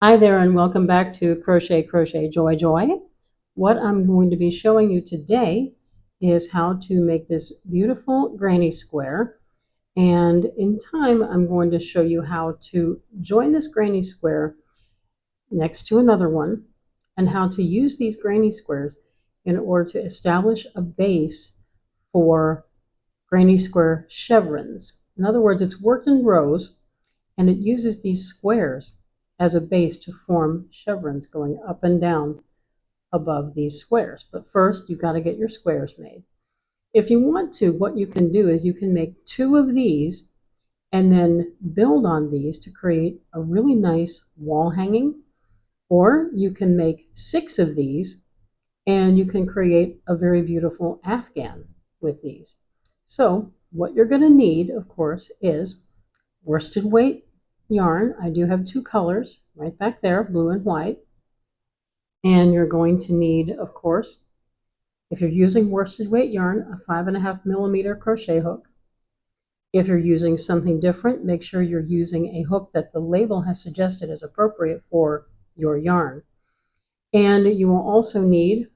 Hi there and welcome back to Crochet Joy. What I'm going to be showing you today is how to make this beautiful granny square, and in time I'm going to show you how to join this granny square next to another one and how to use these granny squares in order to establish a base for granny square chevrons. In other words, it's worked in rows and it uses these squares as a base to form chevrons going up and down above these squares. But first, you've got to get your squares made. If you want to, what you can do is you can make 2 of these and then build on these to create a really nice wall hanging, or you can make 6 of these and you can create a very beautiful afghan with these. So what you're going to need, of course, is worsted weight yarn. I do have 2 colors right back there, blue and white. And you're going to need, of course, if you're using worsted weight yarn, a 5.5 millimeter crochet hook. If you're using something different, make sure you're using a hook that the label has suggested is appropriate for your yarn. And you will also need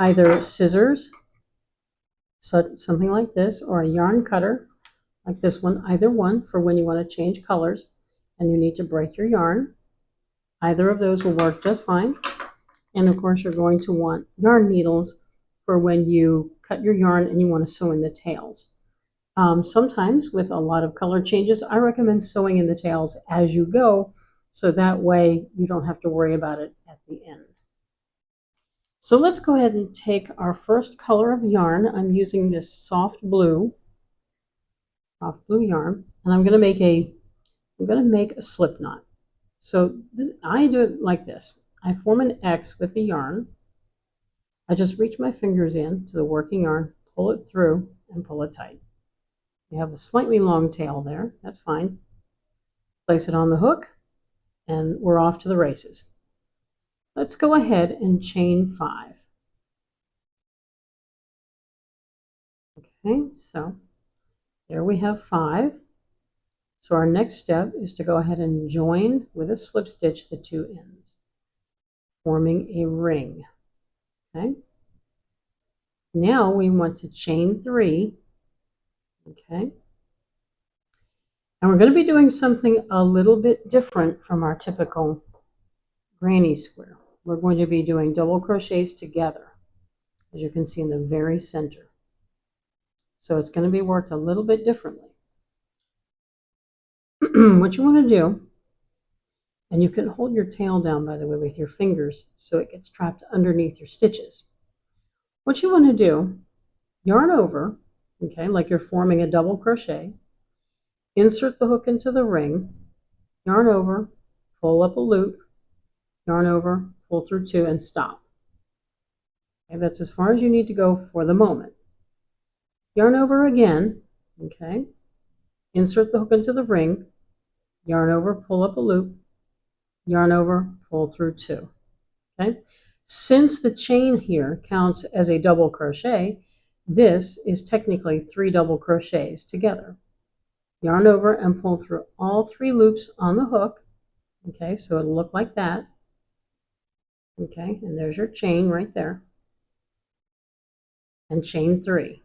either scissors, something like this, or a yarn cutter like this one, either one for when you want to change colors and you need to break your yarn. Either of those will work just fine. And of course, you're going to want yarn needles for when you cut your yarn and you want to sew in the tails. Sometimes with a lot of color changes, I recommend sewing in the tails as you go, so that way you don't have to worry about it at the end. So let's go ahead and take our first color of yarn. I'm using this soft blue yarn, and I'm going to make a slip knot. So I do it like this. I form an X with the yarn. I just reach my fingers in to the working yarn, pull it through, and pull it tight. You have a slightly long tail there. That's fine. Place it on the hook, and we're off to the races. Let's go ahead and chain 5. Okay, so there we have 5. So our next step is to go ahead and join with a slip stitch the 2 ends, forming a ring. Okay. Now we want to chain 3. Okay. And we're going to be doing something a little bit different from our typical granny square. We're going to be doing double crochets together, as you can see in the very center. So it's going to be worked a little bit differently. What you want to do, and you can hold your tail down, by the way, with your fingers so it gets trapped underneath your stitches. What you want to do, yarn over, okay, like you're forming a double crochet, insert the hook into the ring, yarn over, pull up a loop, yarn over, pull through 2, and stop. Okay, that's as far as you need to go for the moment. Yarn over again, okay, insert the hook into the ring, yarn over, pull up a loop, yarn over, pull through 2. Okay. Since the chain here counts as a double crochet, this is technically 3 double crochets together. Yarn over and pull through all 3 loops on the hook. Okay, so it'll look like that. Okay, and there's your chain right there. And chain 3.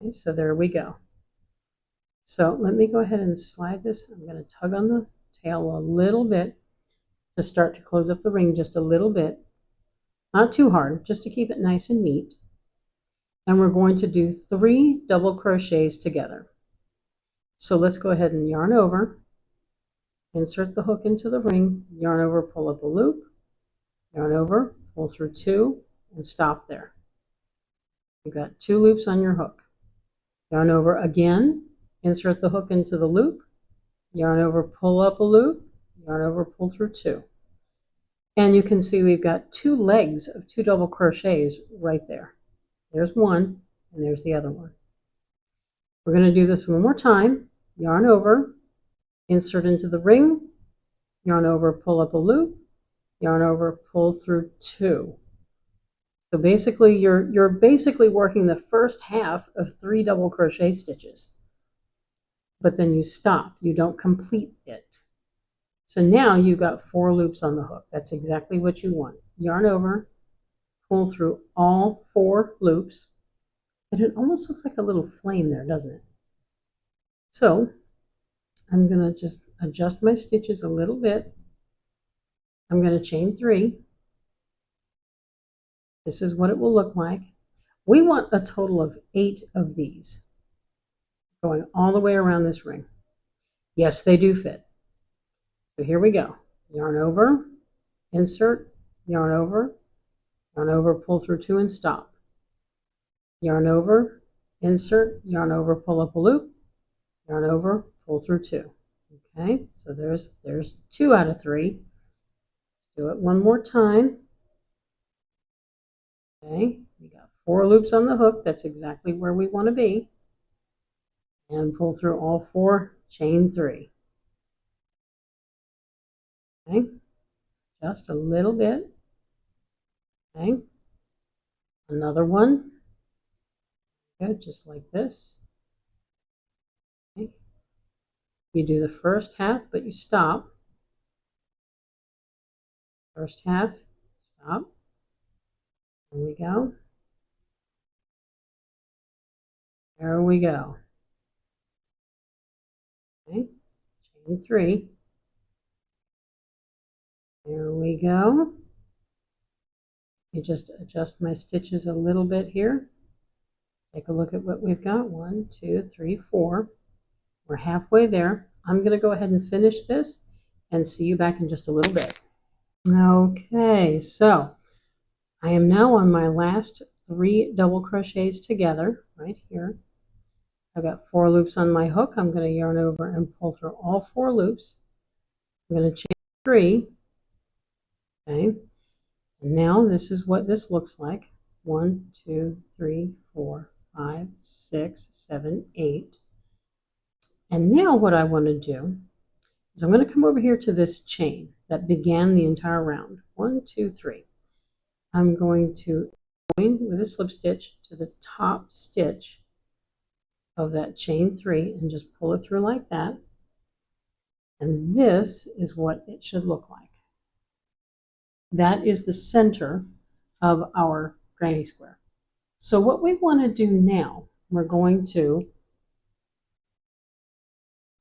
Okay, so there we go. So let me go ahead and slide this. I'm going to tug on the tail a little bit to start to close up the ring just a little bit. Not too hard, just to keep it nice and neat. And we're going to do 3 double crochets together. So let's go ahead and yarn over, insert the hook into the ring, yarn over, pull up a loop, yarn over, pull through 2, and stop there. You've got 2 loops on your hook. Yarn over again, insert the hook into the loop, yarn over, pull up a loop, yarn over, pull through 2. And you can see we've got 2 legs of 2 double crochets right there. There's one, and there's the other one. We're going to do this one more time. Yarn over, insert into the ring, yarn over, pull up a loop, yarn over, pull through 2. So basically, you're basically working the first half of 3 double crochet stitches. But then you stop. You don't complete it. So now you've got 4 loops on the hook. That's exactly what you want. Yarn over, pull through all 4 loops, and it almost looks like a little flame there, doesn't it? So I'm going to just adjust my stitches a little bit. I'm going to chain 3. This is what it will look like. We want a total of 8 of these going all the way around this ring. Yes, they do fit. So here we go. Yarn over, insert, yarn over, pull through 2 and stop. Yarn over, insert, yarn over, pull up a loop, yarn over, pull through 2. Okay, so there's 2 out of 3. Let's do it one more time. Okay, we got 4 loops on the hook. That's exactly where we want to be. And pull through all 4, chain 3. Okay, just a little bit. Okay, another one. Good, just like this. Okay. You do the first half, but you stop. First half, stop. There we go. There we go. Okay, chain 3. There we go. I just adjust my stitches a little bit here. Take a look at what we've got. 1, 2, 3, 4. We're halfway there. I'm going to go ahead and finish this and see you back in just a little bit. Okay, so I am now on my last 3 double crochets together right here. I've got 4 loops on my hook. I'm going to yarn over and pull through all 4 loops. I'm going to chain 3. Okay, and now this is what this looks like. 1, 2, 3, 4, 5, 6, 7, 8. And now what I want to do is I'm going to come over here to this chain that began the entire round. 1, 2, 3. I'm going to join with a slip stitch to the top stitch of that chain 3 and just pull it through like that. And this is what it should look like. That is the center of our granny square. So what we want to do now, we're going to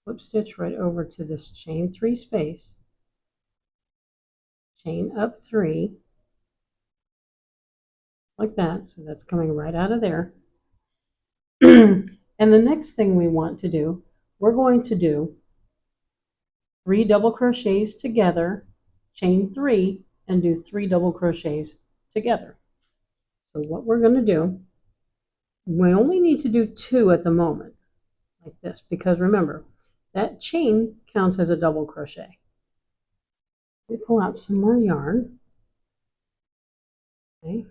slip stitch right over to this chain 3 space, chain up 3, like that. So that's coming right out of there. And the next thing we want to do, we're going to do 3 double crochets together, chain 3, and do 3 double crochets together. So what we're going to do, we only need to do 2 at the moment, like this, because remember, that chain counts as a double crochet. We pull out some more yarn. Okay.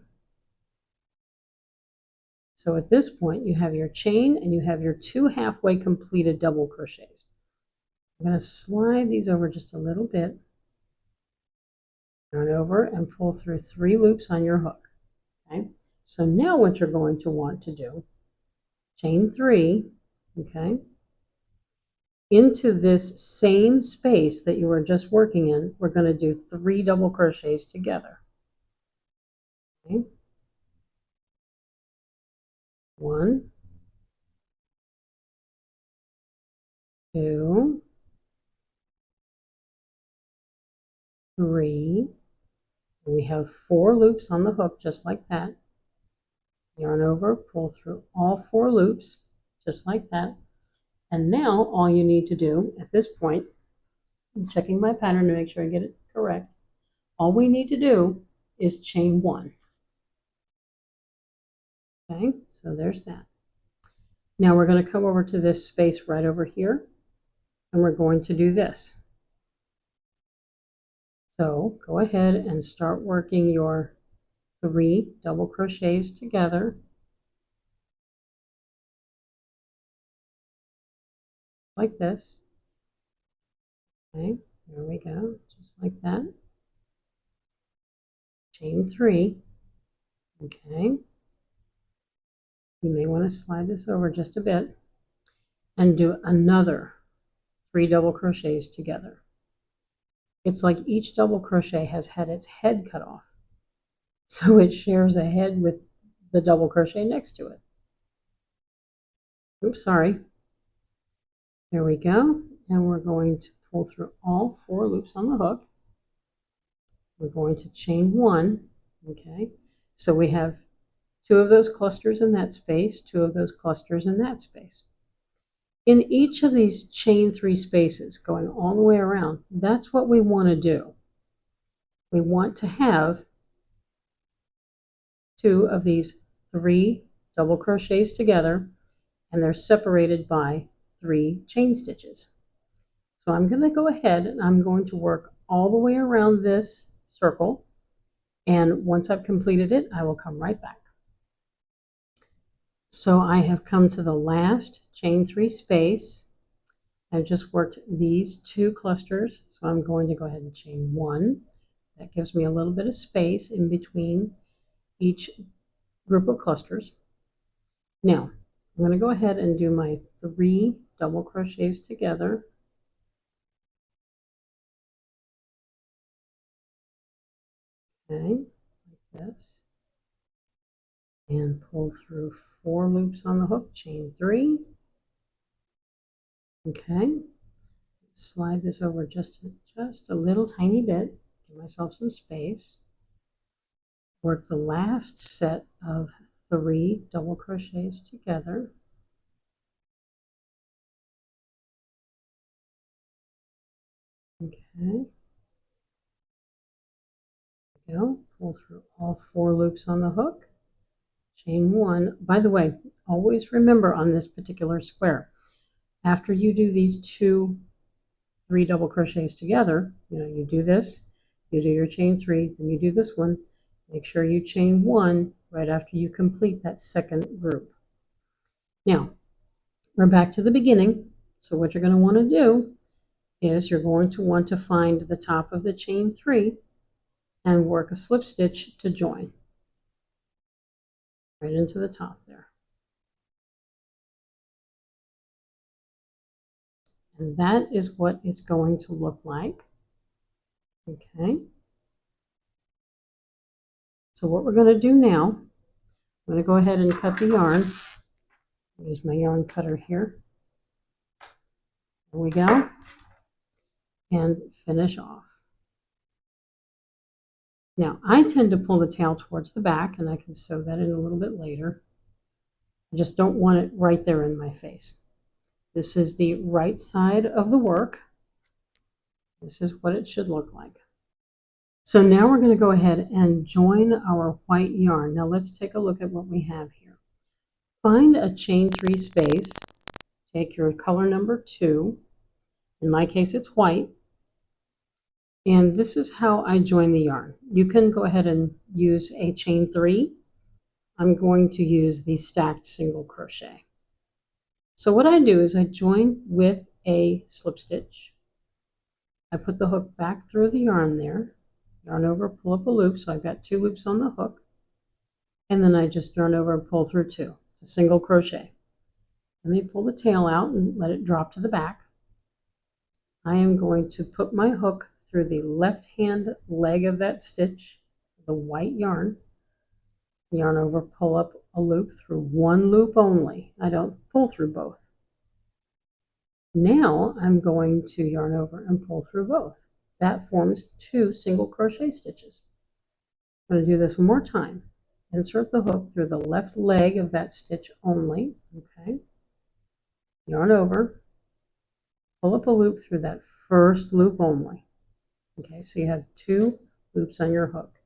So at this point, you have your chain and you have your 2 halfway completed double crochets. I'm going to slide these over just a little bit, yarn over and pull through 3 loops on your hook. Okay. So now what you're going to want to do, chain 3, okay, into this same space that you were just working in, we're going to do 3 double crochets together. Okay. 1, 2, 3. And we have 4 loops on the hook just like that. Yarn over, pull through all 4 loops just like that. And now all you need to do at this point, I'm checking my pattern to make sure I get it correct. All we need to do is chain 1. Okay, so there's that. Now we're going to come over to this space right over here, and we're going to do this. So go ahead and start working your 3 double crochets together. Like this. Okay, there we go, just like that. Chain 3. Okay. You may want to slide this over just a bit and do another 3 double crochets together. It's like each double crochet has had its head cut off. So it shares a head with the double crochet next to it. Oops, sorry. There we go. And we're going to pull through all 4 loops on the hook. We're going to chain 1. Okay. So we have 2 of those clusters in that space, 2 of those clusters in that space. In each of these chain 3 spaces going all the way around, that's what we want to do. We want to have 2 of these 3 double crochets together, and they're separated by 3 chain stitches. So I'm going to go ahead and I'm going to work all the way around this circle, and once I've completed it, I will come right back. So I have come to the last chain 3 space. I've just worked these 2 clusters, so I'm going to go ahead and chain 1. That gives me a little bit of space in between each group of clusters. Now, I'm going to go ahead and do my 3 double crochets together. Okay, like this. And pull through 4 loops on the hook, chain 3. Okay, slide this over just a little tiny bit, give myself some space. Work the last set of 3 double crochets together. Okay, go, pull through all 4 loops on the hook, chain 1. By the way, always remember on this particular square, after you do these 3 double crochets together, you do this, you do your chain 3, then you do this one. Make sure you chain 1 right after you complete that second group. Now, we're back to the beginning. So what you're going to want to do is you're going to want to find the top of the chain 3 and work a slip stitch to join right into the top there. And that is what it's going to look like. Okay. So what we're going to do now, I'm going to go ahead and cut the yarn. Use my yarn cutter here. There we go. And finish off. Now, I tend to pull the tail towards the back, and I can sew that in a little bit later. I just don't want it right there in my face. This is the right side of the work. This is what it should look like. So now we're going to go ahead and join our white yarn. Now let's take a look at what we have here. Find a chain 3 space. Take your color number 2. In my case, it's white. And this is how I join the yarn. You can go ahead and use a chain 3. I'm going to use the stacked single crochet. So what I do is I join with a slip stitch. I put the hook back through the yarn there, yarn over, pull up a loop, so I've got 2 loops on the hook, and then I just yarn over and pull through 2. It's a single crochet. Let me pull the tail out and let it drop to the back. I am going to put my hook through the left hand leg of that stitch, the white yarn, yarn over, pull up a loop through 1 loop only. I don't pull through both. Now I'm going to yarn over and pull through both. That forms 2 single crochet stitches. I'm going to do this one more time. Insert the hook through the left leg of that stitch only. Okay. Yarn over, pull up a loop through that first loop only. Okay, so you have 2 loops on your hook.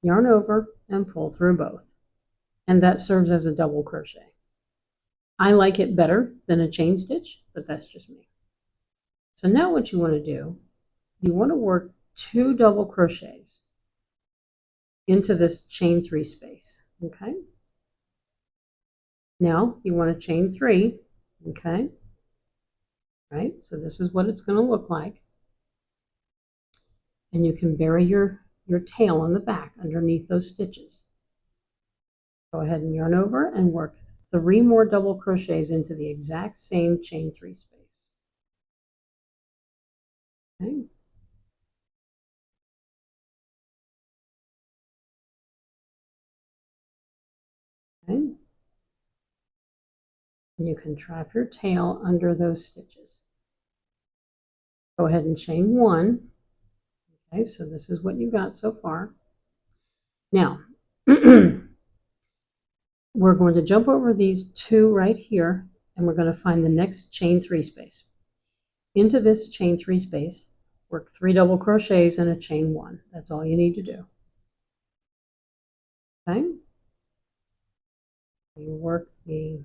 Yarn over and pull through both. And that serves as a double crochet. I like it better than a chain stitch, but that's just me. So now what you want to do, you want to work 2 double crochets into this chain 3 space. Okay. Now you want to chain 3. Okay. Right. So this is what it's going to look like. And you can bury your tail on the back underneath those stitches. Go ahead and yarn over and work 3 more double crochets into the exact same chain 3 space. Okay. Okay. And you can trap your tail under those stitches. Go ahead and chain one. Okay, so this is what you got so far. Now, we're going to jump over these two right here, and we're going to find the next chain three space. Into this chain three space, work 3 double crochets and a chain one. That's all you need to do. Okay? You work the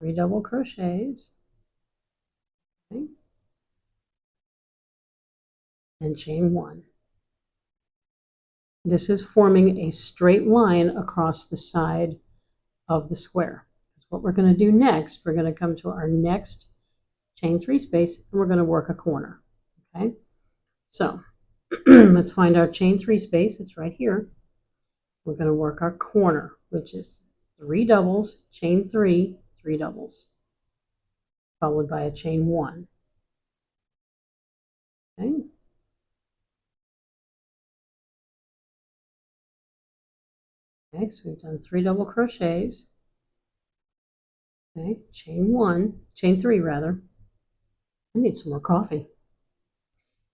3 double crochets. Okay? And chain one. This is forming a straight line across the side of the square. That's what we're going to do next. We're going to come to our next chain three space, and we're going to work a corner. Okay? So let's find our chain three space. It's right here. We're going to work our corner, which is 3 doubles, chain 3, 3 doubles, followed by a chain 1. Okay. Okay, so we've done 3 double crochets. Okay, chain 1, chain 3 rather. I need some more coffee.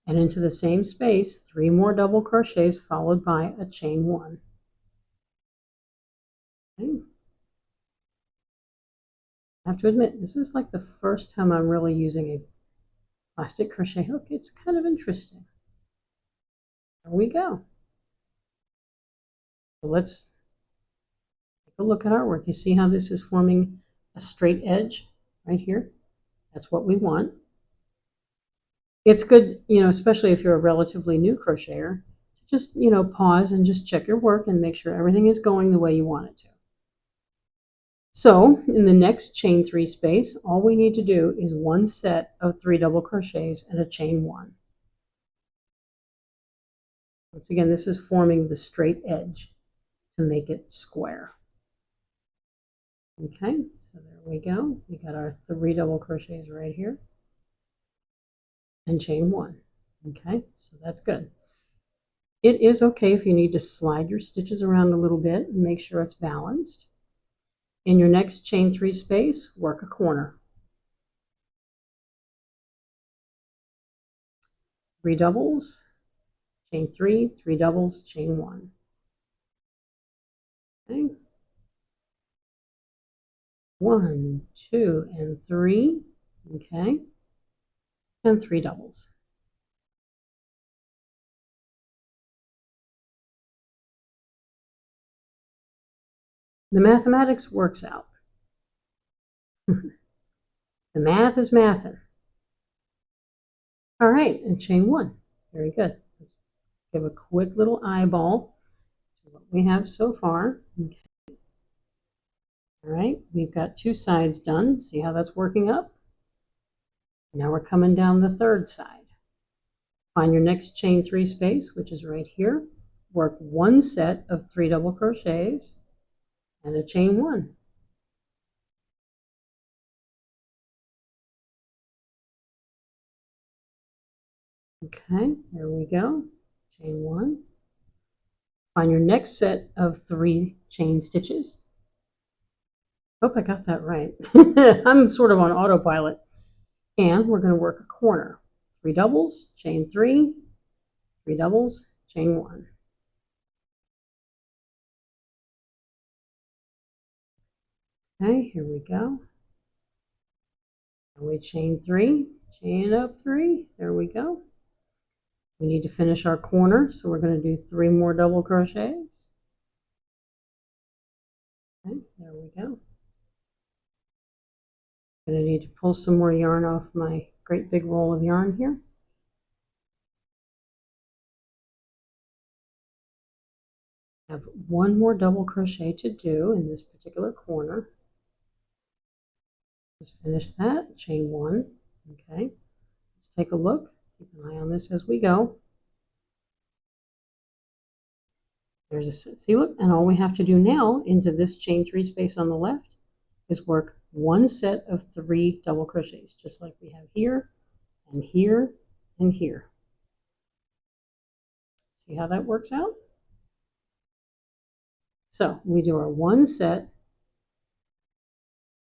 And into the same space, 3 more double crochets followed by a chain 1. Okay. I have to admit, this is like the first time I'm really using a plastic crochet hook. It's kind of interesting. There we go. So let's take a look at our work. You see how this is forming a straight edge right here? That's what we want. It's good, especially if you're a relatively new crocheter, to just, pause and just check your work and make sure everything is going the way you want it to. So in the next chain 3 space, all we need to do is 1 set of 3 double crochets and a chain 1. Once again, this is forming the straight edge to make it square. Okay, so there we go. We got our 3 double crochets right here and chain 1. Okay, so that's good. It is okay if you need to slide your stitches around a little bit and make sure it's balanced. In your next chain 3 space, work a corner. 3 doubles, chain 3, 3 doubles, chain 1. Okay. 1, 2, and 3. Okay. And 3 doubles. The mathematics works out. The math is mathin'. All right, and chain 1. Very good. Let's give a quick little eyeball to what we have so far. Okay. All right, we've got 2 sides done. See how that's working up? Now we're coming down the 3rd side. Find your next chain 3 space, which is right here. Work 1 set of 3 double crochets and a chain 1. Okay, there we go. Chain 1. Find your next set of 3 chain stitches. Hope I got that right. I'm sort of on autopilot. And we're going to work a corner. 3 doubles, chain 3, 3 doubles, chain 1. Okay, here we go. And we chain 3, chain up 3. There we go. We need to finish our corner, so we're going to do 3 more double crochets. Okay, there we go. I'm going to need to pull some more yarn off my great big roll of yarn here. I have 1 more double crochet to do in this particular corner. Just finish that, chain 1. Okay, let's take a look. Keep an eye on this as we go. There's a see, look, and all we have to do now into this chain 3 space on the left is work 1 set of 3 double crochets, just like we have here and here and here. See how that works out? So we do our one set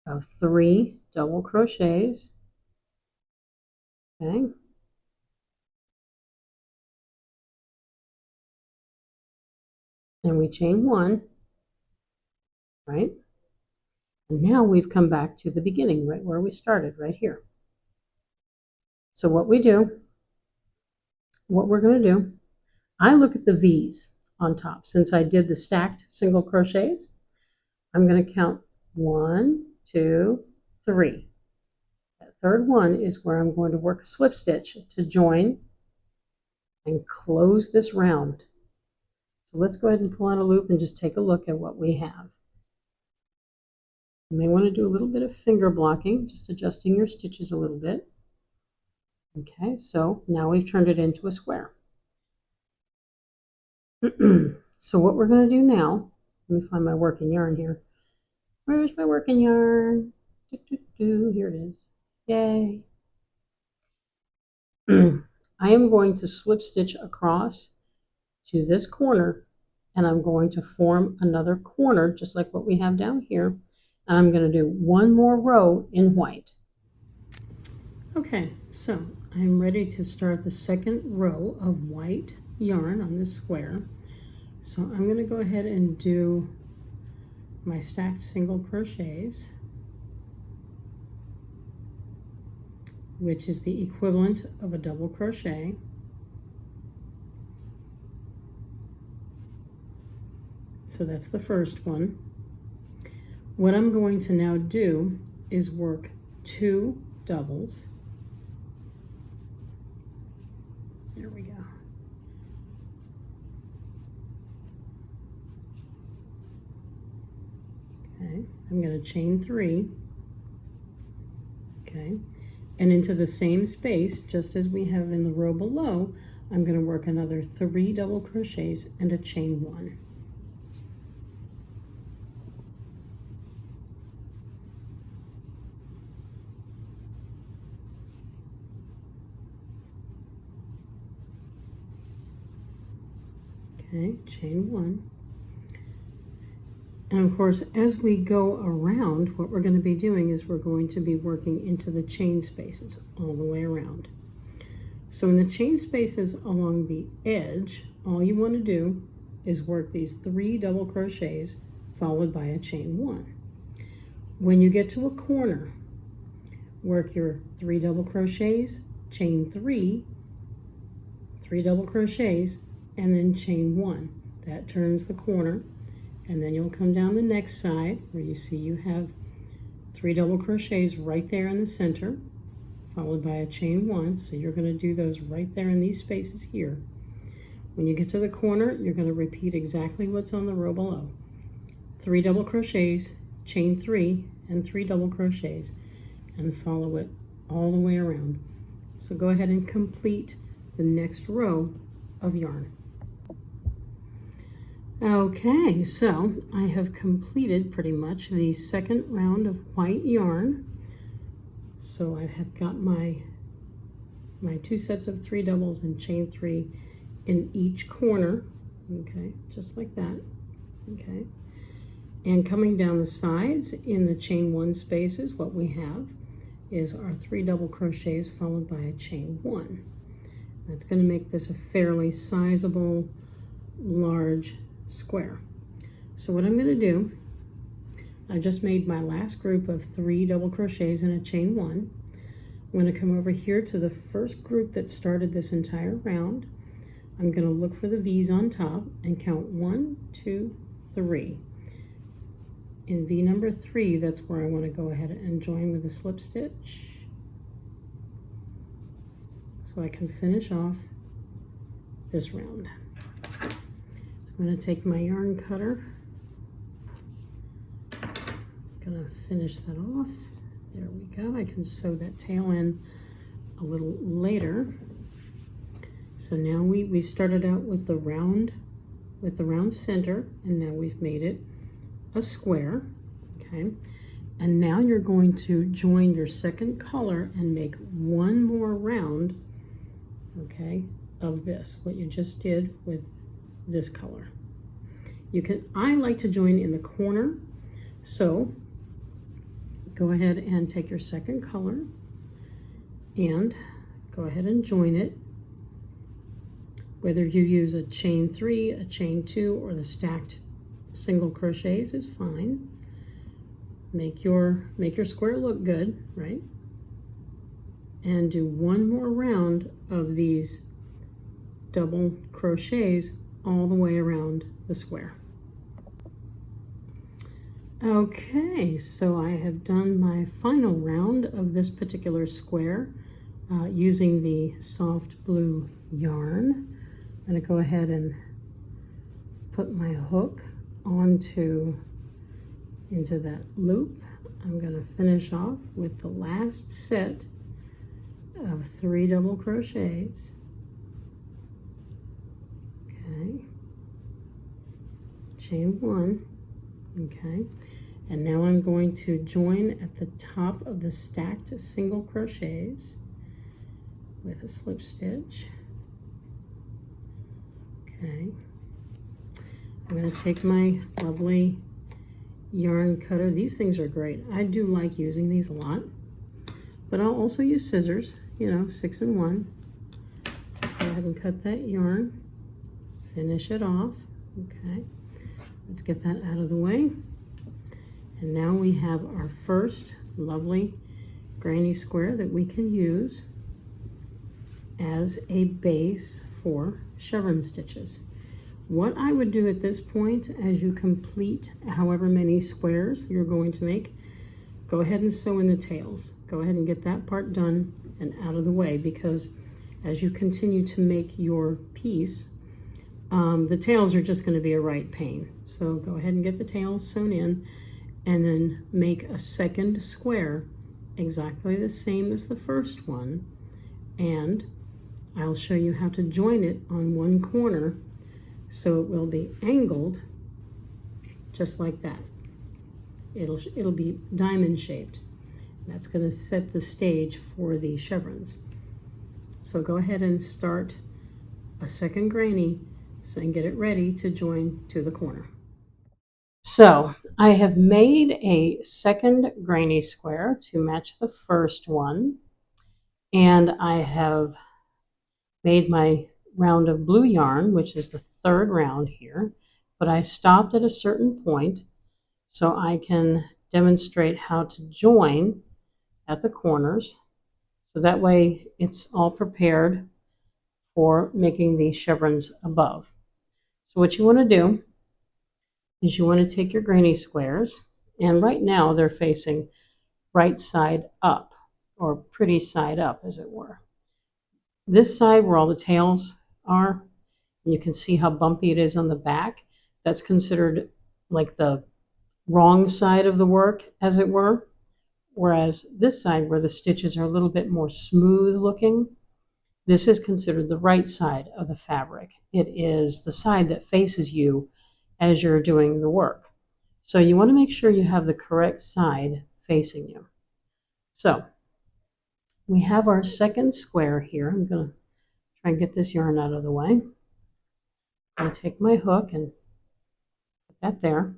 of 3 double crochets. Okay. And we chain 1, right? And now we've come back to the beginning, right where we started, right here. So what we're going to do, I look at the V's on top. Since I did the stacked single crochets, I'm going to count 1, 2, 3. That third one is where I'm going to work a slip stitch to join and close this round. So let's go ahead and pull on a loop and just take a look at what we have. You may want to do a little bit of finger blocking, just adjusting your stitches a little bit. Okay, so now we've turned it into a square. So what we're going to do now, let me find my working yarn here. Where's my working yarn? Here it is. Yay. I am going to slip stitch across to this corner, and I'm going to form another corner just like what we have down here. And I'm going to do one more row in white. Okay, so I'm ready to start the second row of white yarn on this square. So I'm going to go ahead and do my stacked single crochets, which is the equivalent of a double crochet. So that's the first one. What I'm going to now do is work 2 doubles. There we go. Okay, I'm going to chain 3. Okay, and into the same space, just as we have in the row below, I'm going to work another 3 double crochets and a chain 1. Okay, chain 1. And of course, as we go around, what we're going to be doing is we're going to be working into the chain spaces all the way around. So in the chain spaces along the edge, all you want to do is work these 3 double crochets followed by a chain 1. When you get to a corner, work your 3 double crochets, chain 3, 3 double crochets, and then chain 1. That turns the corner, and then you'll come down the next side where you see you have 3 double crochets right there in the center, followed by a chain 1. So you're going to do those right there in these spaces here. When you get to the corner, you're going to repeat exactly what's on the row below. 3 double crochets, chain 3, and 3 double crochets, and follow it all the way around. So go ahead and complete the next row of yarn. Okay, so I have completed pretty much the second round of white yarn. So I have got my 2 sets of 3 doubles and chain 3 in each corner. Okay, just like that. Okay, and coming down the sides in the chain 1 spaces, what we have is our 3 double crochets followed by a chain 1. That's going to make this a fairly sizable, large square. So what I'm going to do, I just made my last group of 3 double crochets and a chain 1. I'm going to come over here to the first group that started this entire round. I'm going to look for the V's on top and count 1, 2, 3. In V number 3, that's where I want to go ahead and join with a slip stitch, so I can finish off this round. I'm going to take my yarn cutter, going to finish that off. There we go. I can sew that tail in a little later. So now we started out with the round center, and now we've made it a square. Okay, and now you're going to join your second color and make one more round, okay, of this, what you just did with this color. I like to join in the corner, so go ahead and take your second color and go ahead and join it. Whether you use a chain 3, a chain 2, or the stacked single crochets is fine. Make your square look good, right? And do one more round of these double crochets all the way around the square. Okay, so I have done my final round of this particular square using the soft blue yarn. I'm going to go ahead and put my hook into that loop. I'm going to finish off with the last set of 3 double crochets. Okay, chain 1. Okay, and now I'm going to join at the top of the stacked single crochets with a slip stitch. Okay, I'm going to take my lovely yarn cutter. These things are great. I do like using these a lot, but I'll also use scissors, 6 in 1. Let's go ahead and cut that yarn, finish it off. Okay, let's get that out of the way. And now we have our first lovely granny square that we can use as a base for chevron stitches. What I would do at this point, as you complete however many squares you're going to make, go ahead and sew in the tails. Go ahead and get that part done and out of the way, because as you continue to make your piece, the tails are just going to be a right pain. So go ahead and get the tails sewn in, and then make a second square exactly the same as the first one, and I'll show you how to join it on one corner so it will be angled just like that. It'll be diamond shaped. That's going to set the stage for the chevrons. So go ahead and start a second granny and get it ready to join to the corner. So I have made a second granny square to match the first one, and I have made my round of blue yarn, which is the third round here, but I stopped at a certain point so I can demonstrate how to join at the corners, so that way it's all prepared for making the chevrons above. So what you want to do is you want to take your granny squares, and right now they're facing right side up, or pretty side up as it were. This side where all the tails are, and you can see how bumpy it is on the back, that's considered like the wrong side of the work as it were, whereas this side where the stitches are a little bit more smooth looking, this is considered the right side of the fabric. It is the side that faces you as you're doing the work. So you want to make sure you have the correct side facing you. So we have our second square here. I'm going to try and get this yarn out of the way. I'm going to take my hook and put that there.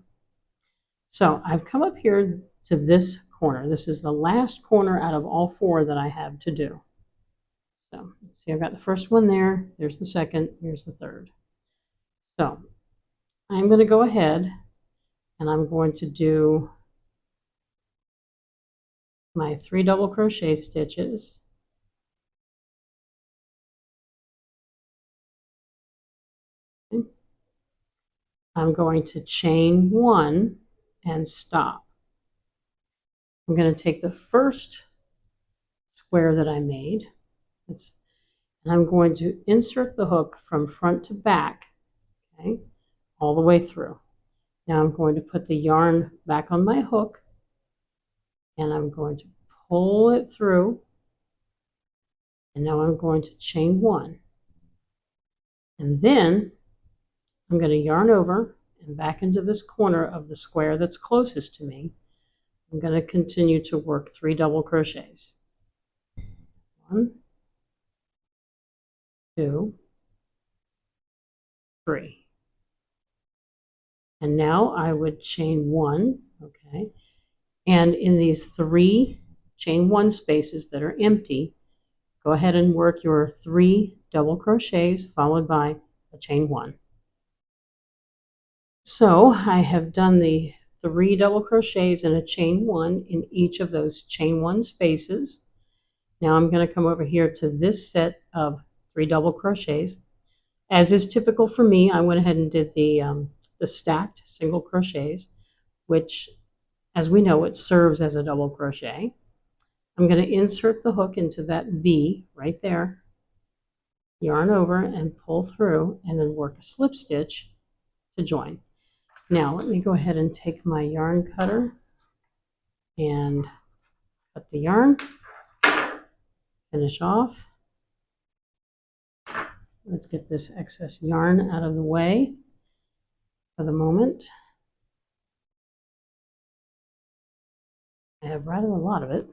So I've come up here to this corner. This is the last corner out of all 4 that I have to do. So see, I've got the first one there. There's the second. Here's the third. So I'm going to go ahead and I'm going to do my 3 double crochet stitches. Okay. I'm going to chain 1 and stop. I'm going to take the first square that I made, and I'm going to insert the hook from front to back, okay, all the way through. Now I'm going to put the yarn back on my hook, and I'm going to pull it through, and now I'm going to chain 1. And then I'm going to yarn over and back into this corner of the square that's closest to me. I'm going to continue to work 3 double crochets. 1, 2, 3. And now I would chain one, okay, and in these 3 chain 1 spaces that are empty, go ahead and work your 3 double crochets followed by a chain 1. So I have done the 3 double crochets and a chain 1 in each of those chain 1 spaces. Now I'm going to come over here to this set of 3 double crochets. As is typical for me, I went ahead and did the stacked single crochets, which, as we know, it serves as a double crochet. I'm going to insert the hook into that V right there, yarn over and pull through, and then work a slip stitch to join. Now let me go ahead and take my yarn cutter and cut the yarn, finish off. Let's get this excess yarn out of the way for the moment. I have rather a lot of it.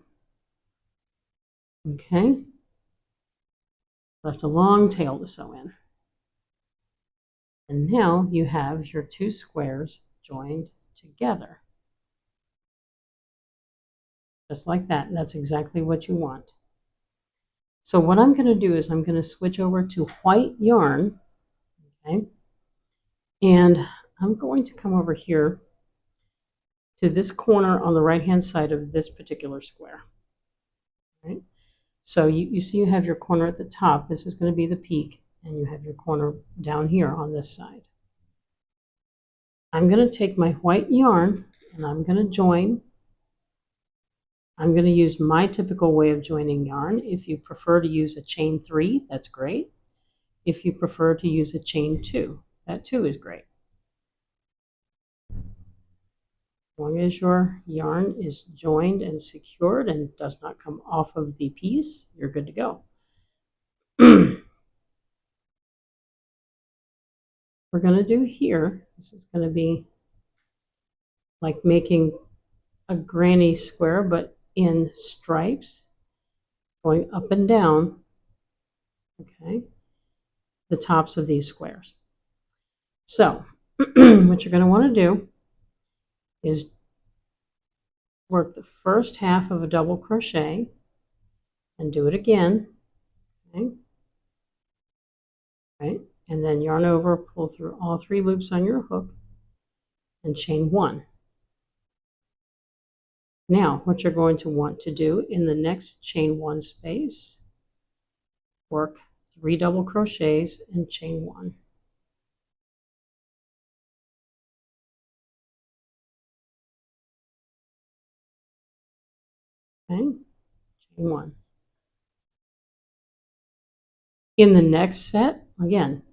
Okay. Left a long tail to sew in. And now you have your 2 squares joined together. Just like that. And that's exactly what you want. So what I'm going to do is I'm going to switch over to white yarn. Okay. And I'm going to come over here to this corner on the right hand side of this particular square. Right? So you see you have your corner at the top. This is going to be the peak, and you have your corner down here on this side. I'm going to take my white yarn and I'm going to join. I'm going to use my typical way of joining yarn. If you prefer to use a chain 3, that's great. If you prefer to use a chain 2, that too is great. As long as your yarn is joined and secured and does not come off of the piece, you're good to go. We're going to do here, this is going to be like making a granny square, but in stripes, going up and down, okay, the tops of these squares. So what you're going to want to do is work the first half of a double crochet and do it again, okay, right, and then yarn over, pull through all 3 loops on your hook and chain 1. Now what you're going to want to do in the next chain 1 space, work 3 double crochets and chain 1. Okay, chain 1. In the next set, again,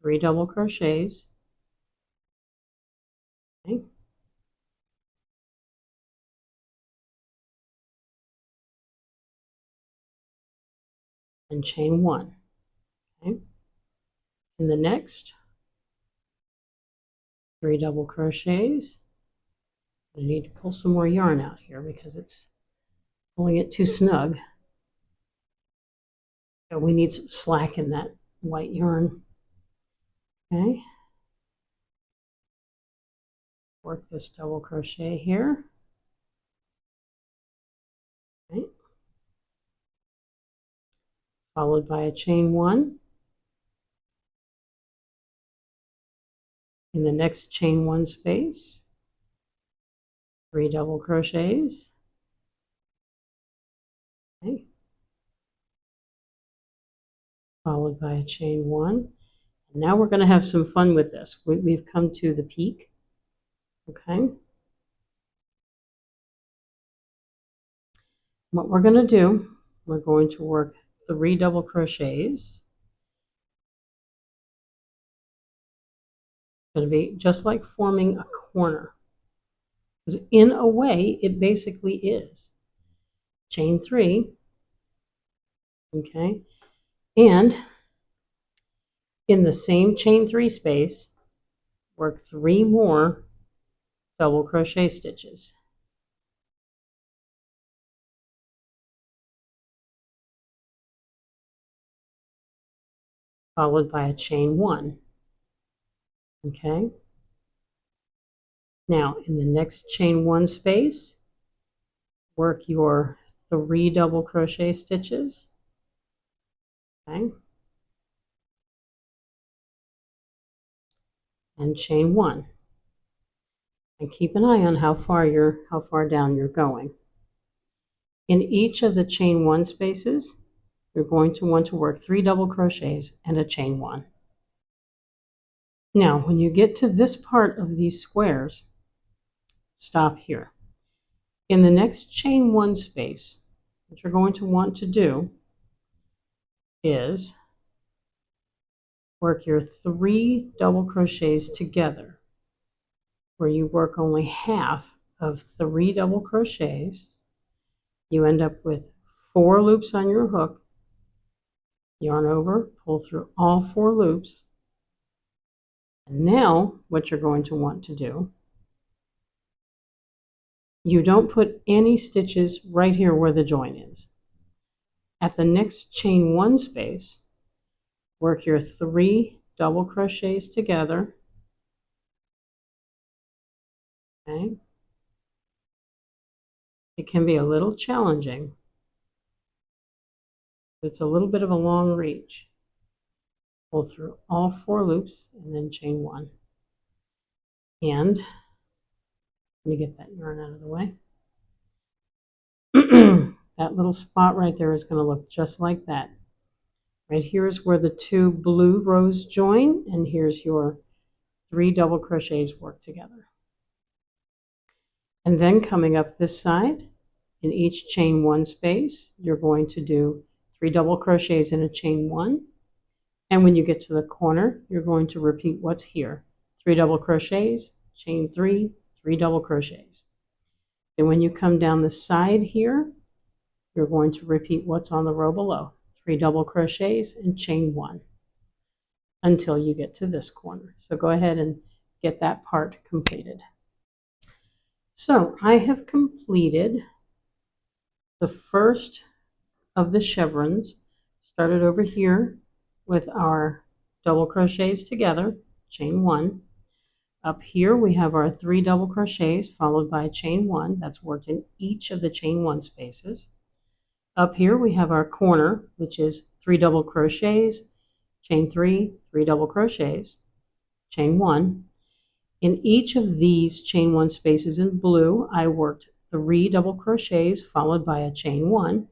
3 double crochets, okay, and chain 1. Okay. In the next, 3 double crochets. I need to pull some more yarn out here because it's pulling it too snug. So we need some slack in that white yarn. Okay. Work this double crochet here. Okay. Followed by a chain 1. In the next chain 1 space, 3 double crochets. Okay. Followed by a chain 1. And now we're going to have some fun with this. We've come to the peak. Okay. What we're going to do, we're going to work 3 double crochets. It's going to be just like forming a corner. Because in a way, it basically is. Chain 3. Okay. And in the same chain 3 space, work 3 more double crochet stitches. Followed by a chain 1. Okay. Now in the next chain 1 space, work your 3 double crochet stitches. Okay. And chain 1. And keep an eye on how far down you're going. In each of the chain 1 spaces, you're going to want to work 3 double crochets and a chain 1. Now, when you get to this part of these squares, stop here. In the next chain 1 space, what you're going to want to do is work your 3 double crochets together, where you work only half of 3 double crochets. You end up with 4 loops on your hook, yarn over, pull through all 4 loops. And now what you're going to want to do, you don't put any stitches right here where the join is. At the next chain 1 space, work your 3 double crochets together. Okay. It can be a little challenging. It's a little bit of a long reach. Pull through all 4 loops and then chain 1. And let me get that yarn out of the way. That little spot right there is going to look just like that. Right here is where the 2 blue rows join, and here's your 3 double crochets work together. And then coming up this side, in each chain 1 space, you're going to do 3 double crochets in a chain 1. And when you get to the corner, you're going to repeat what's here. 3 double crochets, chain 3, 3 double crochets. And when you come down the side here, you're going to repeat what's on the row below. 3 double crochets and chain 1 until you get to this corner. So go ahead and get that part completed. So I have completed the first of the chevrons. Started over here with our double crochets together, chain 1. Up here we have our 3 double crochets followed by chain 1. That's worked in each of the chain 1 spaces. Up here we have our corner, which is 3 double crochets, chain 3, 3 double crochets, chain 1. In each of these chain 1 spaces in blue, I worked 3 double crochets followed by a chain 1.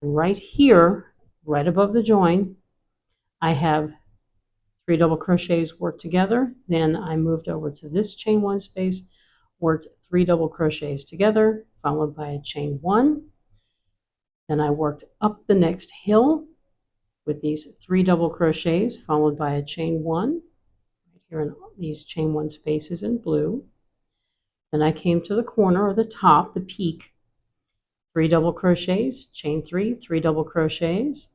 And right here, right above the join, I have 3 double crochets worked together. Then I moved over to this chain 1 space, worked 3 double crochets together, followed by a chain 1. Then I worked up the next hill with these 3 double crochets, followed by a chain 1, right here in these chain 1 spaces in blue. Then I came to the corner or the top, the peak, 3 double crochets, chain 3, 3 double crochets.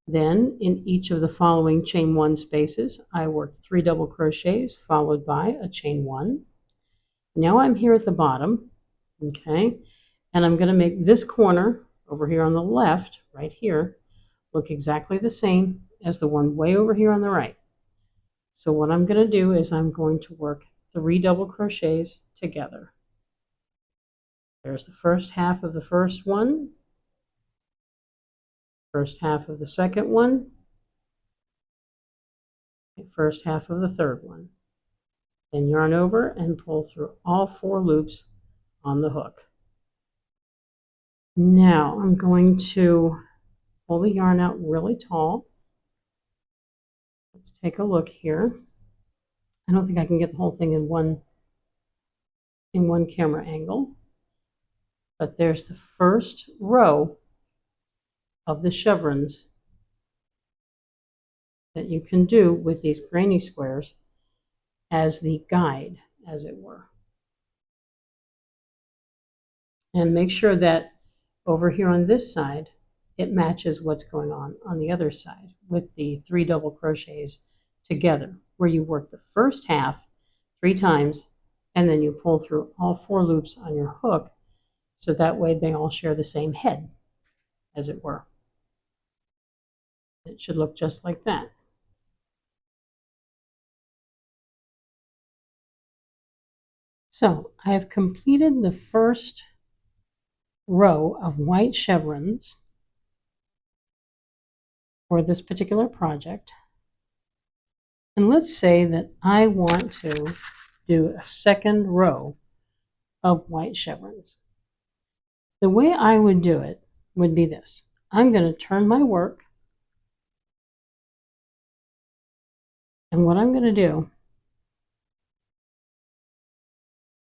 Then in each of the following chain 1 spaces, I worked 3 double crochets followed by a chain 1. Now I'm here at the bottom, okay, and I'm going to make this corner over here on the left, right here, look exactly the same as the one way over here on the right. So what I'm going to do is I'm going to work 3 double crochets together. There's the first half of the first one, first half of the second one, first half of the third one. Then yarn over and pull through all 4 loops on the hook. Now I'm going to pull the yarn out really tall. Let's take a look here. I don't think I can get the whole thing in one camera angle, but there's the first row of the chevrons that you can do with these granny squares as the guide, as it were. And make sure that over here on this side, it matches what's going on the other side with the 3 double crochets together, where you work the first half 3 times and then you pull through all 4 loops on your hook, so that way they all share the same head, as it were. It should look just like that. So I have completed the first row of white chevrons for this particular project. And let's say that I want to do a second row of white chevrons. The way I would do it would be this. I'm going to turn my work, and what I'm going to do,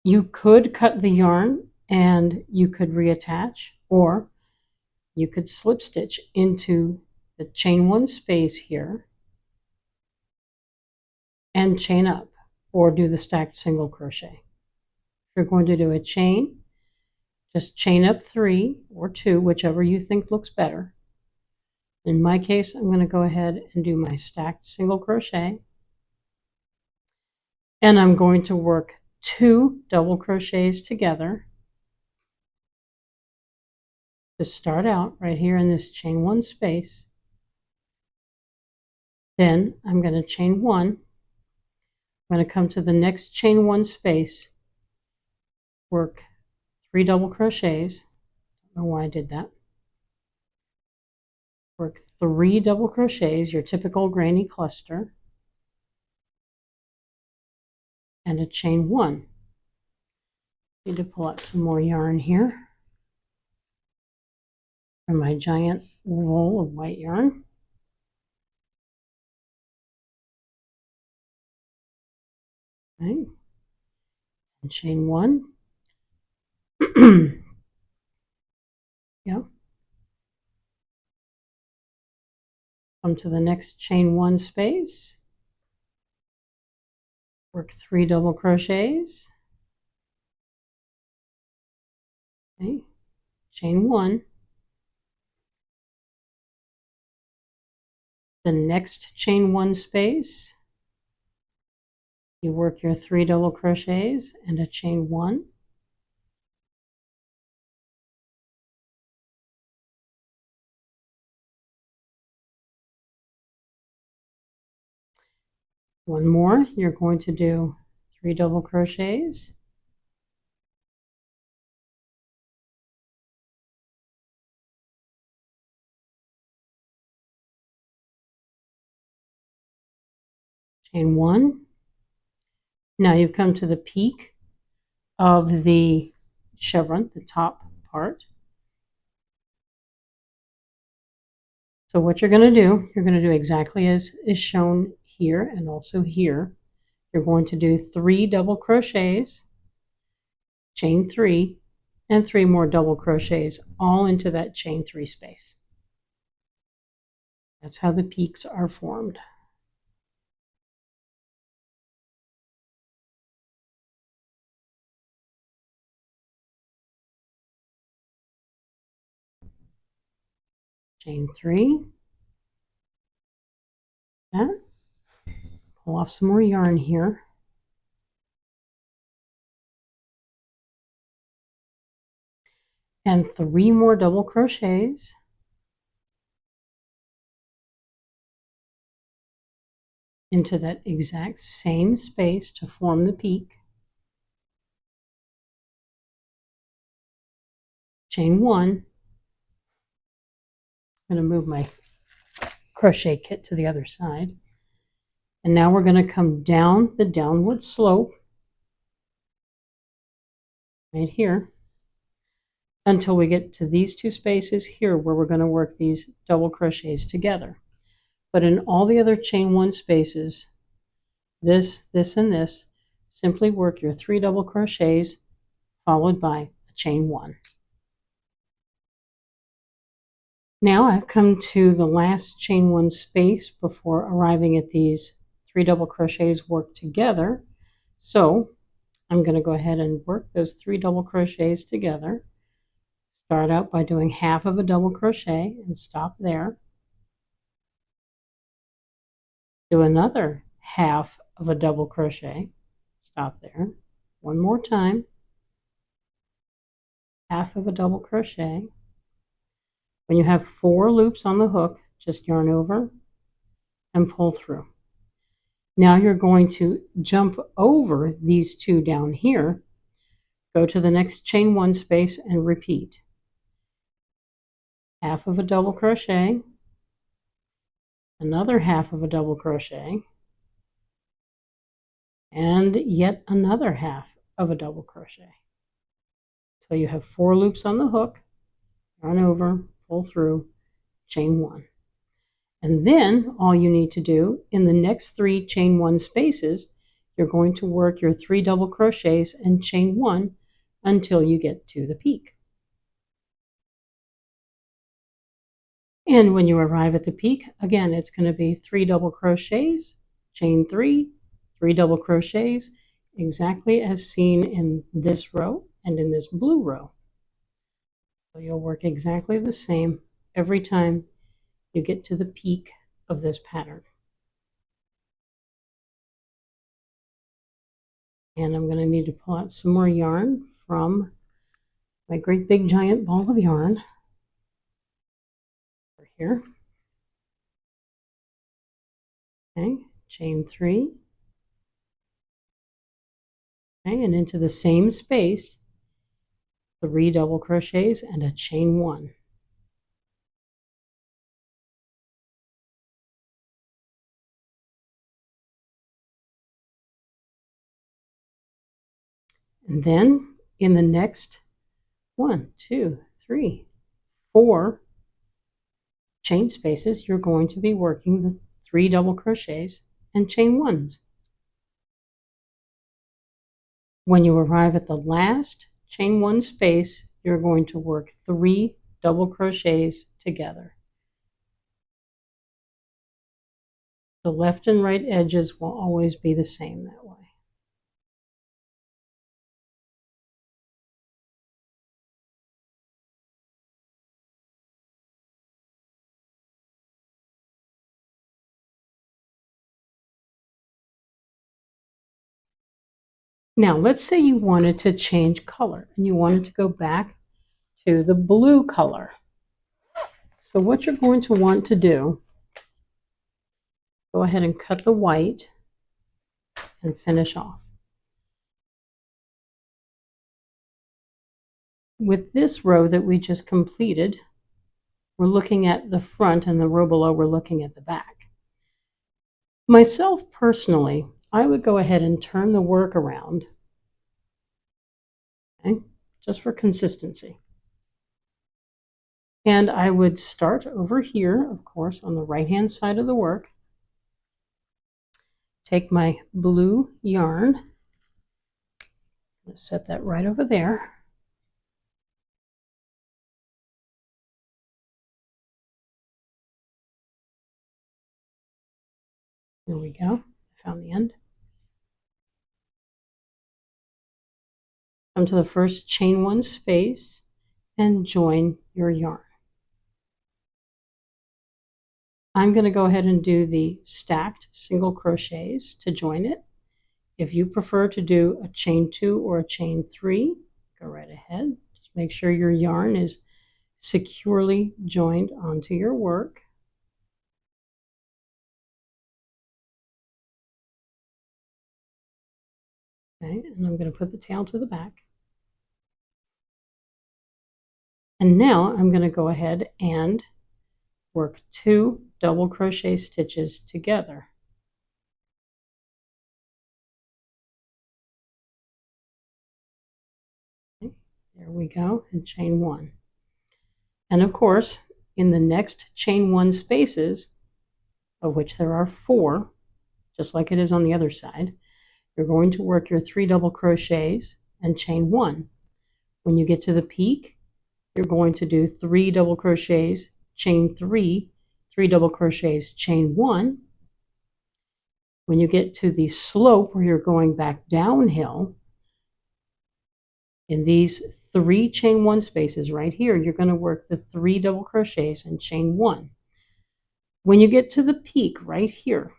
you could cut the yarn and you could reattach, or you could slip stitch into the chain one space here and chain up, or do the stacked single crochet. If you're going to do a chain, just chain up 3 or 2, whichever you think looks better. In my case, I'm going to go ahead and do my stacked single crochet, and I'm going to work 2 double crochets together to start out right here in this chain one space. Then I'm going to chain 1. I'm going to come to the next chain one space, work 3 double crochets. I don't know why I did that. Work 3 double crochets, your typical granny cluster, and a chain 1. Need to pull out some more yarn here from my giant roll of white yarn. Okay. And chain 1. Yep. Come to the next chain 1 space, work 3 double crochets. Okay. Chain 1. The next chain 1 space, you work your 3 double crochets and a chain 1. One more, you're going to do 3 double crochets, chain 1. Now you've come to the peak of the chevron, the top part. So what you're going to do exactly as is shown here and also here. You're going to do 3 double crochets, chain 3, and 3 more double crochets all into that chain 3 space. That's how the peaks are formed. Chain 3. That. Pull off some more yarn here. And 3 more double crochets. Into that exact same space to form the peak. Chain 1. I'm going to move my crochet kit to the other side. And now we're going to come down the downward slope right here until we get to these 2 spaces here where we're going to work these double crochets together. But in all the other chain 1 spaces, this, and this, simply work your 3 double crochets followed by a chain 1. Now I've come to the last chain 1 space before arriving at these 3 double crochets worked together. So I'm going to go ahead and work those 3 double crochets together. Start out by doing half of a double crochet and stop there. Do another half of a double crochet, stop there. One more time, half of a double crochet. When you have 4 loops on the hook, just yarn over and pull through. Now you're going to jump over these 2 down here Go to the next chain 1 space and repeat. Half of a double crochet, another half of a double crochet, and yet another half of a double crochet. So you have 4 loops on the hook, yarn over, pull through, chain 1. And then all you need to do in the next 3 chain 1 spaces, you're going to work your 3 double crochets and chain 1 until you get to the peak. And when you arrive at the peak, again, it's going to be 3 double crochets, chain 3, 3 double crochets, exactly as seen in this row and in this blue row. So you'll work exactly the same every time you get to the peak of this pattern. And I'm going to need to pull out some more yarn from my great big giant ball of yarn over here. Okay, chain 3. Okay, and into the same space, 3 double crochets and a chain 1. And then in the next 1, 2, 3, 4 chain spaces, you're going to be working the 3 double crochets and chain 1s. When you arrive at the last chain 1 space, you're going to work 3 double crochets together. The left and right edges will always be the same that way. Now, let's say you wanted to change color and you wanted to go back to the blue color. So what you're going to want to do, go ahead and cut the white and finish off. With this row that we just completed, we're looking at the front, and the row below we're looking at the back. Myself personally, I would go ahead and turn the work around, okay, just for consistency. And I would start over here, of course, on the right-hand side of the work. Take my blue yarn, I'm going to set that right over there. There we go, I found the end. Come to the first chain 1 space and join your yarn. I'm going to go ahead and do the stacked single crochets to join it. If you prefer to do a chain 2 or a chain 3, go right ahead. Just make sure your yarn is securely joined onto your work. Okay, and I'm going to put the tail to the back. And now I'm going to go ahead and work 2 double crochet stitches together. Okay, there we go, and chain 1. And of course, in the next chain 1 spaces, of which there are 4, just like it is on the other side, you're going to work your 3 double crochets and chain 1. When you get to the peak, you're going to do 3 double crochets, chain 3, 3 double crochets, chain 1. When you get to the slope where you're going back downhill, in these 3 chain 1 spaces right here, you're going to work the 3 double crochets and chain 1. When you get to the peak right here,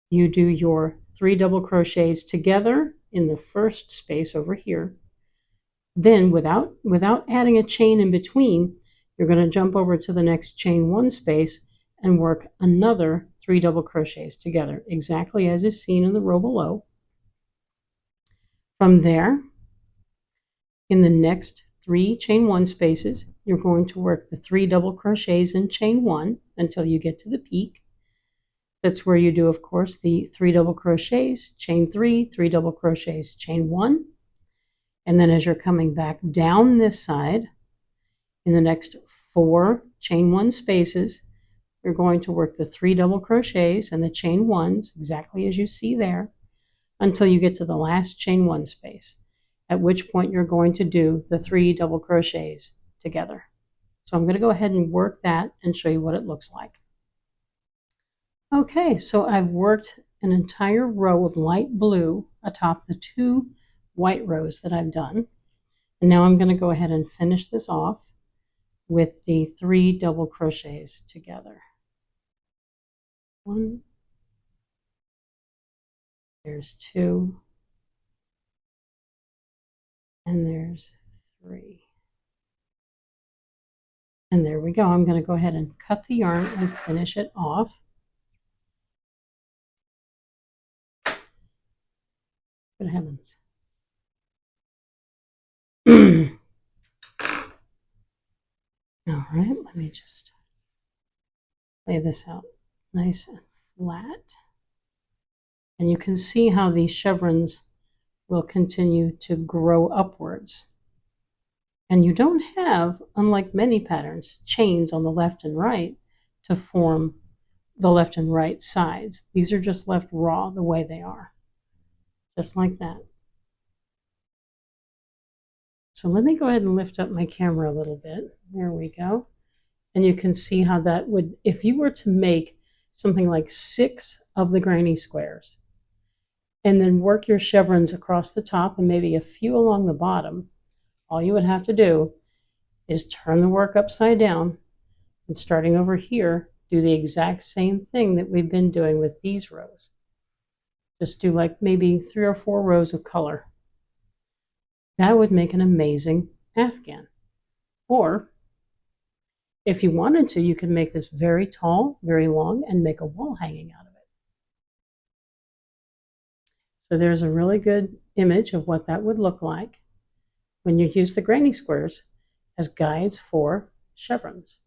you do your 3 double crochets together in the first space over here. Then without adding a chain in between, you're going to jump over to the next chain 1 space and work another 3 double crochets together, exactly as is seen in the row below. From there, In the next 3 chain 1 spaces, you're going to work the 3 double crochets in chain 1 until you get to the peak. That's where you do, of course, the 3 double crochets, chain 3, 3 double crochets, chain 1. And then as you're coming back down this side, in the next 4 chain 1 spaces, you're going to work the 3 double crochets and the chain 1s exactly as you see there until you get to the last chain 1 space, at which point you're going to do the 3 double crochets together. So I'm going to go ahead and work that and show you what it looks like. Okay, so I've worked an entire row of light blue atop the 2 white rows that I've done. And now I'm going to go ahead and finish this off with the 3 double crochets together. 1, there's 2, and there's 3. And there we go. I'm going to go ahead and cut the yarn and finish it off. Good heavens. All right, let me just lay this out nice and flat. And you can see how these chevrons will continue to grow upwards. And you don't have, unlike many patterns, chains on the left and right to form the left and right sides. These are just left raw the way they are, just like that. So let me go ahead and lift up my camera a little bit. There we go. And you can see how that would, if you were to make something like 6 of the granny squares, and then work your chevrons across the top and maybe a few along the bottom, all you would have to do is turn the work upside down and starting over here, do the exact same thing that we've been doing with these rows. Just do like maybe 3 or 4 rows of color. That would make an amazing afghan. Or if you wanted to, you could make this very tall, very long, and make a wall hanging out of it. So there's a really good image of what that would look like when you use the granny squares as guides for chevrons.